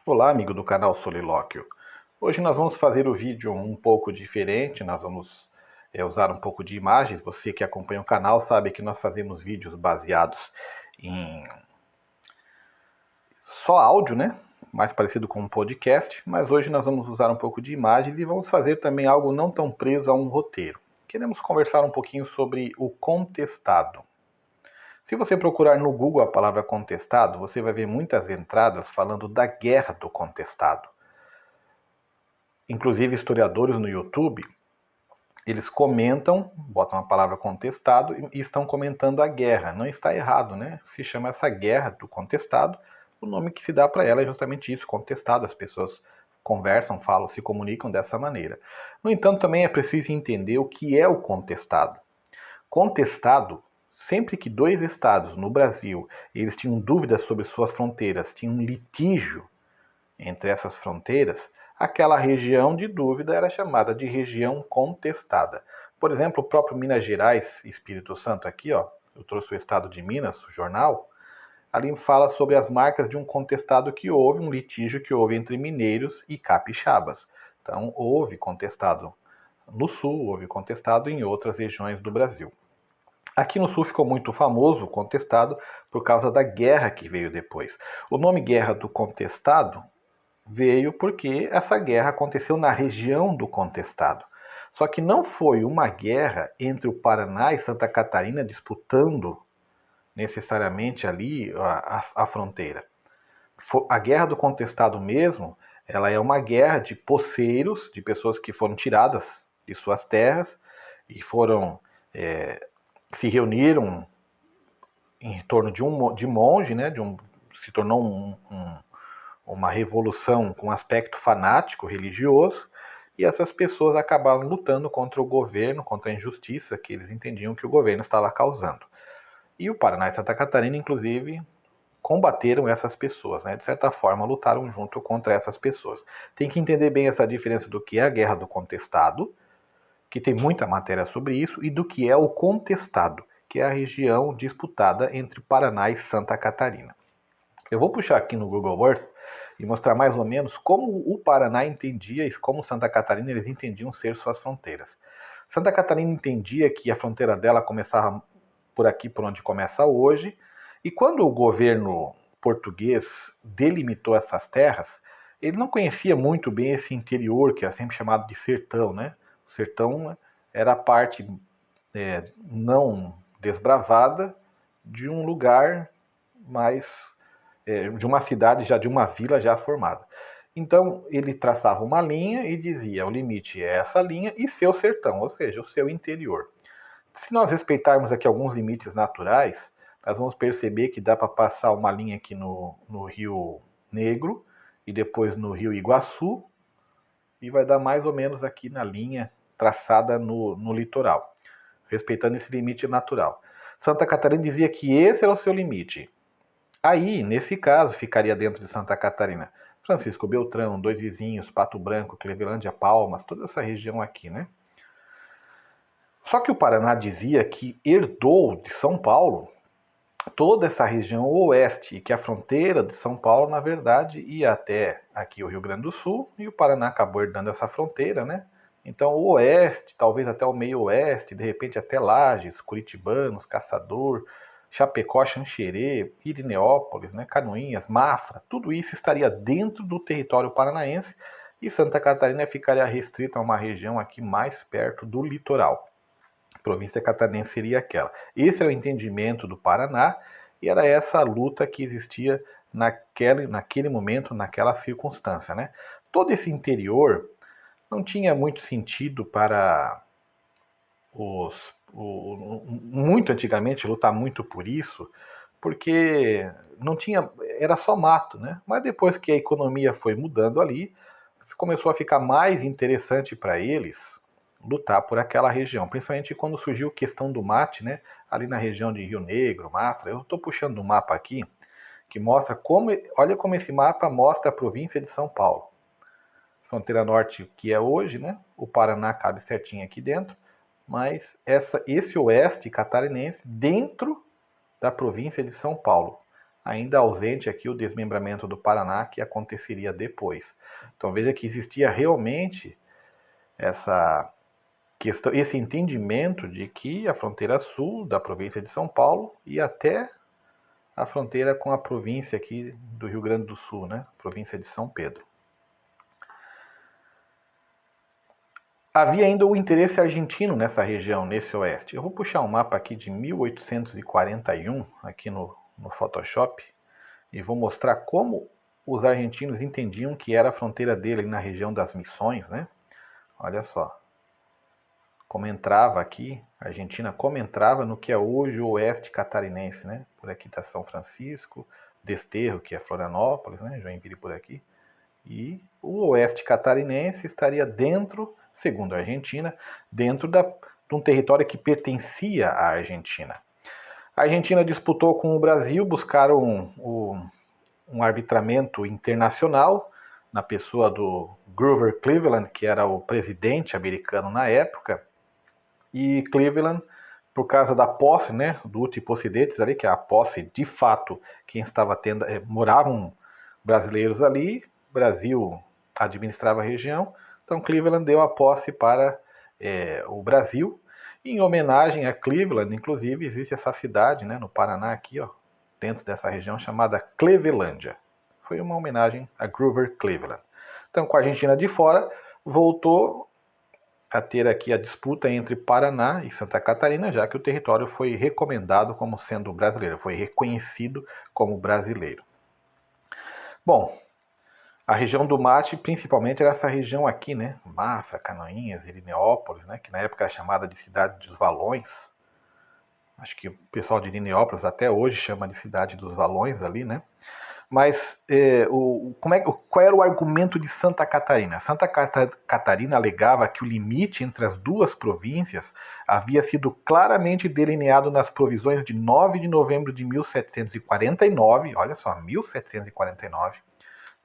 Olá, amigo do canal Solilóquio. Hoje nós vamos fazer o vídeo um pouco diferente, nós vamos usar um pouco de imagens. Você que acompanha o canal sabe que nós fazemos vídeos baseados em só áudio, né? Mais parecido com um podcast, mas hoje nós vamos usar um pouco de imagens e vamos fazer também algo não tão preso a um roteiro. Queremos conversar um pouquinho sobre o contestado. Se você procurar no Google a palavra contestado, você vai ver muitas entradas falando da guerra do contestado. Inclusive historiadores no YouTube, eles comentam, botam a palavra contestado e estão comentando a guerra. Não está errado, né? Se chama essa guerra do contestado, o nome que se dá para ela é justamente isso, contestado. As pessoas conversam, falam, se comunicam dessa maneira. No entanto, também é preciso entender o que é o contestado. Contestado, sempre que dois estados no Brasil, eles tinham dúvidas sobre suas fronteiras, tinham um litígio entre essas fronteiras, aquela região de dúvida era chamada de região contestada. Por exemplo, o próprio Minas Gerais e Espírito Santo aqui, ó, eu trouxe o estado de Minas, o jornal, ali fala sobre as marcas de um contestado que houve, um litígio que houve entre mineiros e capixabas. Então, houve contestado no sul, houve contestado em outras regiões do Brasil. Aqui no sul ficou muito famoso, contestado, por causa da guerra que veio depois. O nome Guerra do Contestado veio porque essa guerra aconteceu na região do contestado. Só que não foi uma guerra entre o Paraná e Santa Catarina disputando necessariamente ali a fronteira. A guerra do contestado mesmo, ela é uma guerra de poceiros, de pessoas que foram tiradas de suas terras e foram se reuniram em torno de monge, né? Se tornou uma revolução com aspecto fanático religioso, e essas pessoas acabaram lutando contra o governo, contra a injustiça que eles entendiam que o governo estava causando. E o Paraná e Santa Catarina, inclusive, combateram essas pessoas, né? De certa forma, lutaram junto contra essas pessoas. Tem que entender bem essa diferença do que é a Guerra do Contestado, que tem muita matéria sobre isso, e do que é o contestado, que é a região disputada entre Paraná e Santa Catarina. Eu vou puxar aqui no Google Earth e mostrar mais ou menos como o Paraná entendia e como Santa Catarina eles entendiam ser suas fronteiras. Santa Catarina entendia que a fronteira dela começava por aqui, por onde começa hoje, e quando o governo português delimitou essas terras, ele não conhecia muito bem esse interior, que era sempre chamado de sertão, né? O sertão era a parte não desbravada de um lugar mais de uma cidade, já de uma vila já formada. Então ele traçava uma linha e dizia: o limite é essa linha e seu sertão, ou seja, o seu interior. Se nós respeitarmos aqui alguns limites naturais, nós vamos perceber que dá para passar uma linha aqui no Rio Negro e depois no Rio Iguaçu, e vai dar mais ou menos aqui na linha traçada no litoral, respeitando esse limite natural. Santa Catarina dizia que esse era o seu limite. Aí, nesse caso, ficaria dentro de Santa Catarina Francisco Beltrão, Dois Vizinhos, Pato Branco, Clevelândia, Palmas, toda essa região aqui, né? Só que o Paraná dizia que herdou de São Paulo toda essa região oeste, e que a fronteira de São Paulo, na verdade, ia até aqui o Rio Grande do Sul, e o Paraná acabou herdando essa fronteira, né? Então o oeste, talvez até o meio oeste, de repente até Lages, Curitibanos, Caçador, Chapecó, Xanxerê, Irineópolis, né, Canoinhas, Mafra, tudo isso estaria dentro do território paranaense, e Santa Catarina ficaria restrita a uma região aqui mais perto do litoral. A província catarinense seria aquela. Esse era o entendimento do Paraná, e era essa a luta que existia naquele momento, naquela circunstância, né? Todo esse interior não tinha muito sentido para muito antigamente lutar muito por isso, porque não tinha, era só mato, né? Mas depois que a economia foi mudando ali, começou a ficar mais interessante para eles lutar por aquela região, principalmente quando surgiu a questão do mate, né? Ali na região de Rio Negro, Mafra. Eu estou puxando um mapa aqui que mostra como, olha como esse mapa mostra a província de São Paulo. Fronteira norte que é hoje, né? O Paraná cabe certinho aqui dentro, mas esse oeste catarinense dentro da província de São Paulo. ainda ausente aqui o desmembramento do Paraná, que aconteceria depois. Então veja que existia realmente essa questão, esse entendimento de que a fronteira sul da província de São Paulo ia até a fronteira com a província aqui do Rio Grande do Sul, né? Província de São Pedro. Havia ainda o interesse argentino nessa região, nesse oeste. Eu vou puxar um mapa aqui de 1841, aqui no Photoshop, e vou mostrar como os argentinos entendiam que era a fronteira dele na região das Missões, né? Olha só. Como entrava aqui, a Argentina como entrava no que é hoje o oeste catarinense, né? Por aqui está São Francisco, Desterro, que é Florianópolis, né? Joinville por aqui. E o oeste catarinense estaria dentro, segundo a Argentina, dentro de um território que pertencia à Argentina. A Argentina disputou com o Brasil, buscaram um arbitramento internacional na pessoa do Grover Cleveland, que era o presidente americano na época, e Cleveland, por causa da posse, né, do uti possidetis ali, que é a posse de fato, quem estava tendo, moravam brasileiros ali, o Brasil administrava a região, então Cleveland deu a posse para o Brasil. E em homenagem a Cleveland, inclusive, existe essa cidade, né, no Paraná aqui, ó, dentro dessa região, chamada Clevelândia. Foi uma homenagem a Grover Cleveland. Então, com a Argentina de fora, voltou a ter aqui a disputa entre Paraná e Santa Catarina, já que o território foi recomendado como sendo brasileiro, foi reconhecido como brasileiro. Bom, a região do Mate, principalmente, era essa região aqui, né? Mafra, Canoinhas, Irineópolis, né? Que na época era chamada de Cidade dos Valões. Acho que o pessoal de Irineópolis até hoje chama de Cidade dos Valões ali, né? Mas qual era o argumento de Santa Catarina? Santa Catarina alegava que o limite entre as duas províncias havia sido claramente delineado nas provisões de 9 de novembro de 1749, olha só, 1749,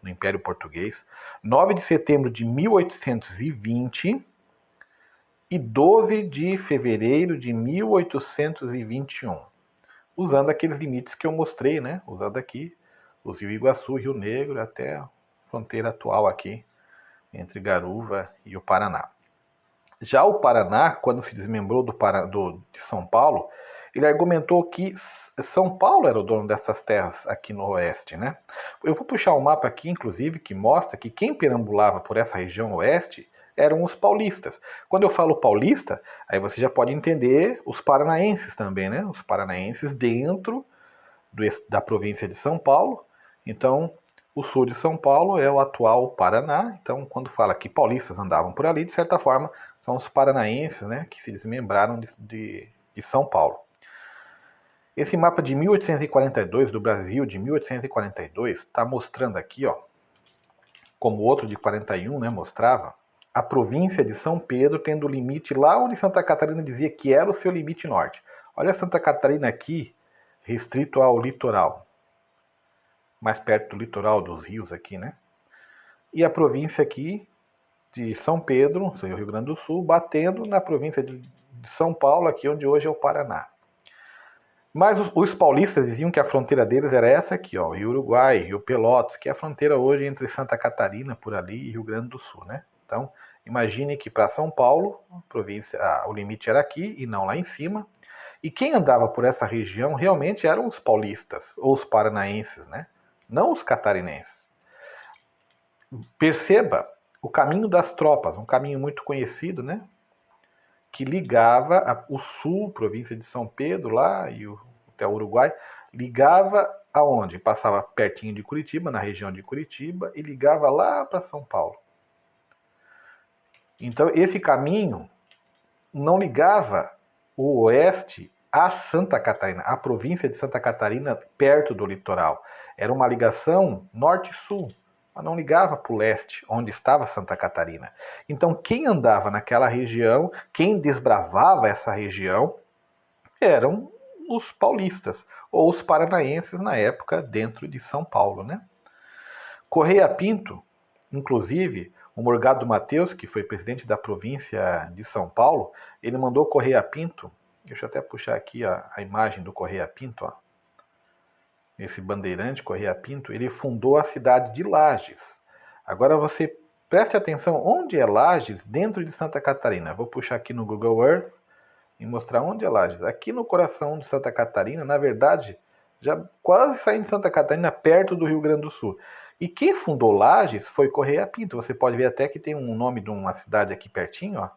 no Império Português, 9 de setembro de 1820 e 12 de fevereiro de 1821, usando aqueles limites que eu mostrei, né? Usando aqui os Rio Iguaçu, Rio Negro, até a fronteira atual aqui, entre Garuva e o Paraná. Já o Paraná, quando se desmembrou de São Paulo, ele argumentou que São Paulo era o dono dessas terras aqui no oeste, né? Eu vou puxar um mapa aqui, inclusive, que mostra que quem perambulava por essa região oeste eram os paulistas. Quando eu falo paulista, aí você já pode entender os paranaenses também, né? Os paranaenses dentro da província de São Paulo. Então, o sul de São Paulo é o atual Paraná. Então, quando fala que paulistas andavam por ali, de certa forma, são os paranaenses, né, que se desmembraram de São Paulo. Esse mapa de 1842, do Brasil, de 1842, está mostrando aqui, ó, como o outro de 41, né, mostrava, a província de São Pedro tendo o limite lá onde Santa Catarina dizia que era o seu limite norte. Olha Santa Catarina aqui, restrito ao litoral, mais perto do litoral dos rios aqui, né? E a província aqui de São Pedro, Rio Grande do Sul, batendo na província de São Paulo, aqui onde hoje é o Paraná. Mas os paulistas diziam que a fronteira deles era essa aqui, ó, Rio Uruguai, Rio Pelotas, que é a fronteira hoje entre Santa Catarina, por ali, e Rio Grande do Sul, né? Então, imagine que para São Paulo, o limite era aqui e não lá em cima. E quem andava por essa região realmente eram os paulistas, ou os paranaenses, né? Não os catarinenses. Perceba o caminho das tropas, um caminho muito conhecido, né? Que ligava o sul, província de São Pedro, lá, e até o Uruguai, ligava aonde? Passava pertinho de Curitiba, na região de Curitiba, e ligava lá para São Paulo. Então, esse caminho não ligava o oeste a Santa Catarina, a província de Santa Catarina, perto do litoral. Era uma ligação norte-sul, mas não ligava para o leste, onde estava Santa Catarina. Então, quem andava naquela região, quem desbravava essa região, eram os paulistas, ou os paranaenses na época, dentro de São Paulo, né? Correia Pinto, inclusive, o Morgado Mateus, que foi presidente da província de São Paulo, ele mandou Correia Pinto, deixa eu até puxar aqui a imagem do Correia Pinto, ó. esse bandeirante Correia Pinto, ele fundou a cidade de Lages. Agora você preste atenção onde é Lages dentro de Santa Catarina. Vou puxar aqui no Google Earth e mostrar onde é Lages. Aqui no coração de Santa Catarina, na verdade, já quase saindo de Santa Catarina, perto do Rio Grande do Sul. E quem fundou Lages foi Correia Pinto. Você pode ver até que tem um nome de uma cidade aqui pertinho, ó,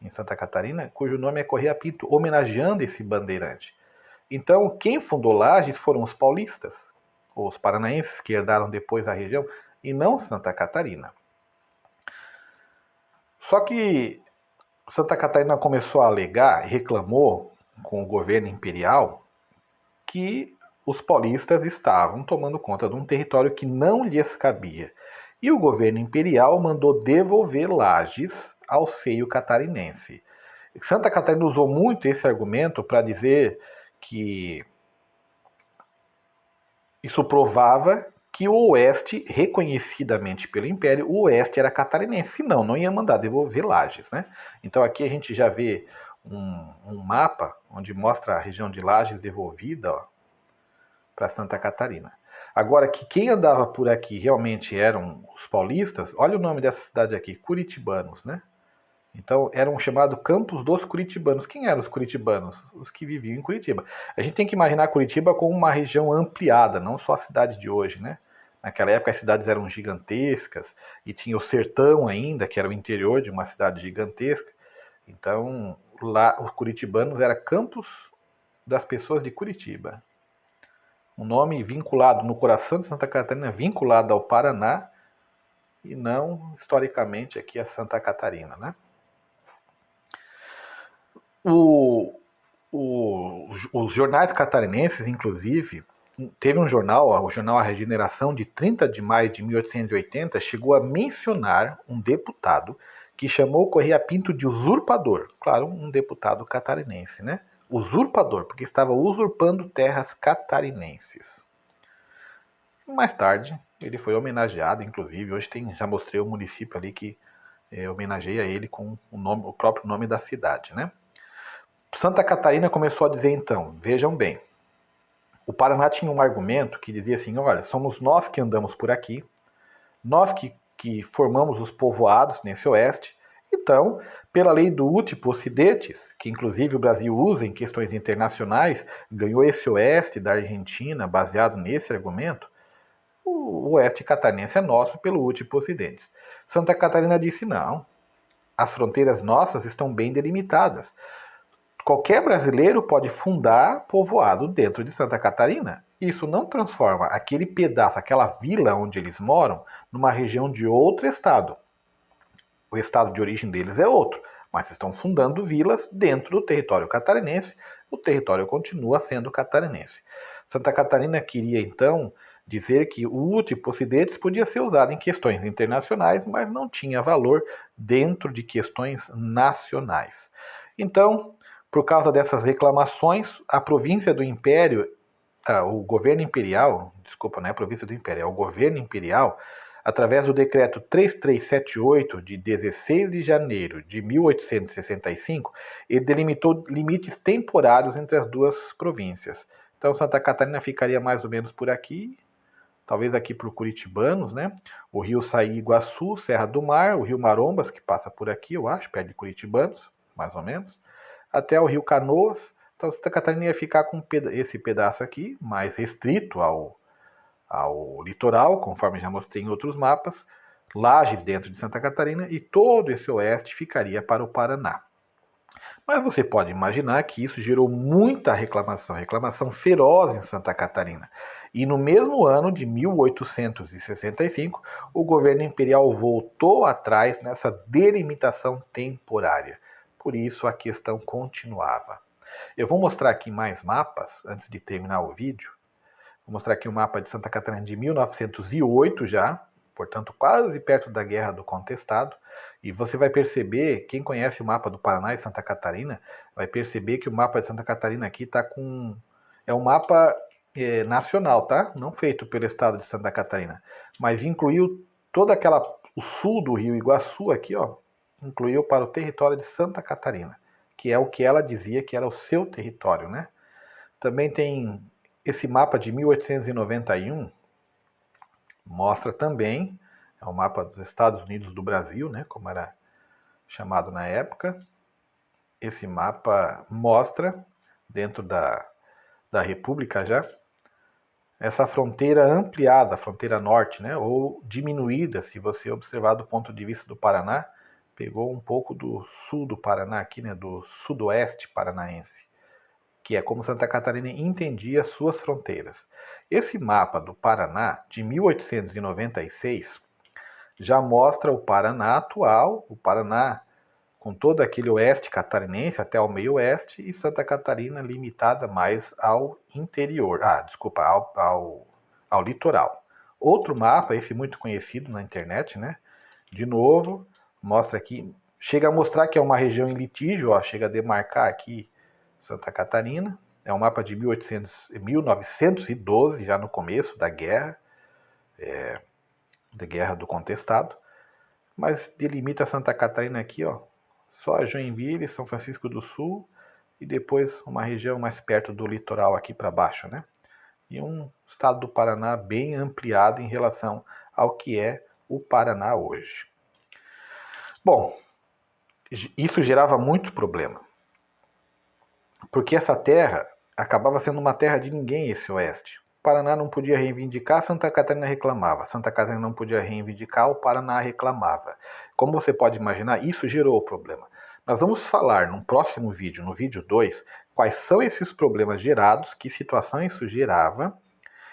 em Santa Catarina, cujo nome é Correia Pinto, homenageando esse bandeirante. Então, quem fundou Lages foram os paulistas, ou os paranaenses que herdaram depois a região, e não Santa Catarina. Só que Santa Catarina começou a alegar, reclamou com o governo imperial que os paulistas estavam tomando conta de um território que não lhes cabia. E o governo imperial mandou devolver Lages ao seio catarinense. Santa Catarina usou muito esse argumento para dizer que isso provava que o Oeste, reconhecidamente pelo Império, o Oeste era catarinense, senão não ia mandar devolver Lages, né? Então aqui a gente já vê um mapa onde mostra a região de Lages devolvida para Santa Catarina. Agora, que quem andava por aqui realmente eram os paulistas, olha o nome dessa cidade aqui, Curitibanos, né? Então, eram chamados Campos dos Curitibanos. Quem eram os curitibanos? Os que viviam em Curitiba. A gente tem que imaginar Curitiba como uma região ampliada, não só a cidade de hoje, né? Naquela época as cidades eram gigantescas e tinha o sertão ainda, que era o interior de uma cidade gigantesca. Então, lá os curitibanos eram Campos das pessoas de Curitiba. Um nome vinculado no coração de Santa Catarina, vinculado ao Paraná e não historicamente aqui a Santa Catarina, né? Os jornais catarinenses, inclusive, teve um jornal, o jornal A Regeneração, de 30 de maio de 1880, chegou a mencionar um deputado que chamou Correia Pinto de usurpador. Claro, um deputado catarinense, né? Usurpador, porque estava usurpando terras catarinenses. Mais tarde, ele foi homenageado, inclusive, hoje já mostrei o município ali que homenageia ele com o próprio nome da cidade, né? Santa Catarina começou a dizer então, vejam bem, o Paraná tinha um argumento que dizia assim, olha, somos nós que andamos por aqui, nós que formamos os povoados nesse oeste, então, pela lei do uti possidetis, que inclusive o Brasil usa em questões internacionais, ganhou esse oeste da Argentina baseado nesse argumento, o oeste catarinense é nosso pelo uti possidetis. Santa Catarina disse não, as fronteiras nossas estão bem delimitadas. Qualquer brasileiro pode fundar povoado dentro de Santa Catarina. Isso não transforma aquele pedaço, aquela vila onde eles moram, numa região de outro estado. O estado de origem deles é outro, mas estão fundando vilas dentro do território catarinense. O território continua sendo catarinense. Santa Catarina queria, então, dizer que o uti possidetis podia ser usado em questões internacionais, mas não tinha valor dentro de questões nacionais. Então, por causa dessas reclamações, a província do Império, o governo imperial, desculpa, não é a província do Império, é o governo imperial, através do decreto 3378 de 16 de janeiro de 1865, ele delimitou limites temporários entre as duas províncias. Então Santa Catarina ficaria mais ou menos por aqui, talvez aqui por Curitibanos, né? O rio Saí-Iguaçu, Serra do Mar, o rio Marombas, que passa por aqui, eu acho, perto de Curitibanos, mais ou menos, até o rio Canoas. Então Santa Catarina ia ficar com esse pedaço aqui, mais restrito ao litoral, conforme já mostrei em outros mapas, Lages dentro de Santa Catarina, e todo esse oeste ficaria para o Paraná. Mas você pode imaginar que isso gerou muita reclamação feroz em Santa Catarina. E no mesmo ano de 1865, o governo imperial voltou atrás nessa delimitação temporária. Por isso a questão continuava. Eu vou mostrar aqui mais mapas antes de terminar o vídeo. Vou mostrar aqui o mapa de Santa Catarina de 1908 já, portanto quase perto da Guerra do Contestado. E você vai perceber, quem conhece o mapa do Paraná e Santa Catarina, vai perceber que o mapa de Santa Catarina aqui está com... É um mapa nacional, tá? Não feito pelo estado de Santa Catarina. Mas incluiu toda aquela... O sul do rio Iguaçu aqui, ó, incluiu para o território de Santa Catarina, que é o que ela dizia que era o seu território, né? Também tem Esse mapa de 1891 mostra também, é o mapa dos Estados Unidos do Brasil, né, como era chamado na época. Esse mapa mostra, dentro da República já, essa fronteira ampliada, a fronteira norte, né, ou diminuída, se você observar do ponto de vista do Paraná, pegou um pouco do sul do Paraná aqui, né, do sudoeste paranaense, que é como Santa Catarina entendia suas fronteiras. Esse mapa do Paraná, de 1896, já mostra o Paraná atual, o Paraná com todo aquele oeste catarinense até o meio oeste, e Santa Catarina limitada mais ao interior, ao litoral. Outro mapa, esse muito conhecido na internet, né? De novo, mostra aqui, chega a mostrar que é uma região em litígio, ó, chega a demarcar aqui Santa Catarina. É um mapa de 1912, já no começo da guerra do Contestado, mas delimita Santa Catarina aqui, ó, só Joinville, São Francisco do Sul e depois uma região mais perto do litoral aqui para baixo, né? E um estado do Paraná bem ampliado em relação ao que é o Paraná hoje. Bom, isso gerava muito problema, porque essa terra acabava sendo uma terra de ninguém, esse oeste. O Paraná não podia reivindicar, Santa Catarina reclamava. Santa Catarina não podia reivindicar, o Paraná reclamava. Como você pode imaginar, isso gerou o problema. Nós vamos falar num próximo vídeo, no vídeo 2, quais são esses problemas gerados, que situação isso gerava,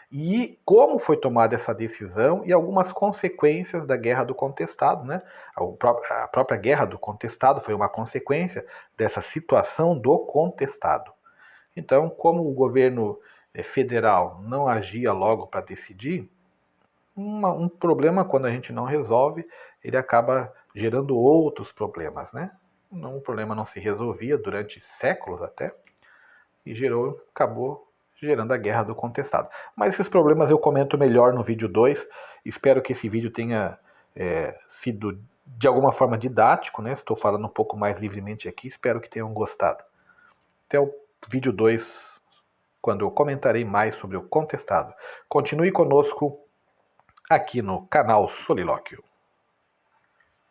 e como foi tomada essa decisão e algumas consequências da Guerra do Contestado, né? A própria Guerra do Contestado foi uma consequência dessa situação do contestado. Então, como o governo federal não agia logo para decidir, um problema, quando a gente não resolve, ele acaba gerando outros problemas, né? O problema não se resolvia durante séculos até, e acabou gerando a Guerra do Contestado. Mas esses problemas eu comento melhor no vídeo 2. Espero que esse vídeo tenha sido de alguma forma didático, né? Estou falando um pouco mais livremente aqui, espero que tenham gostado. Até o vídeo 2, quando eu comentarei mais sobre o contestado. Continue conosco aqui no canal Solilóquio.